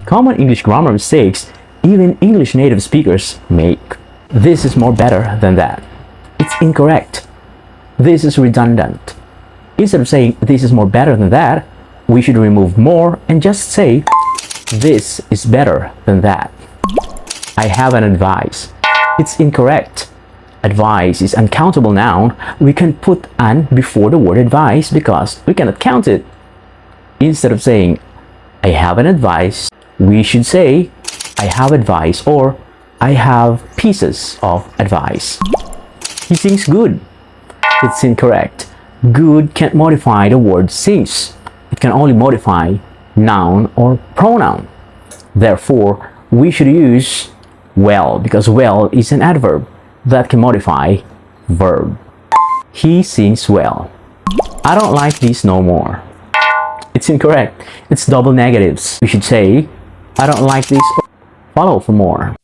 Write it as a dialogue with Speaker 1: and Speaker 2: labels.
Speaker 1: common English grammar mistakes even English native speakers make. This is more better than that. It's incorrect. This is redundant. Instead of saying this is more better than that, we should remove more and just say this is better than that. I have an advice. It's incorrect. Advice is uncountable noun. We can put an before the word advice because we cannot count it. Instead of saying I have an advice, we should say I have advice or I have pieces of advice. He sings good. It's incorrect. Good can't modify the word sings. It can only modify noun or pronoun. Therefore, we should use well because well is an adverb that can modify verb. He sings well. I don't like this no more. It's incorrect. It's double negatives. We should say I don't like this. Follow for more.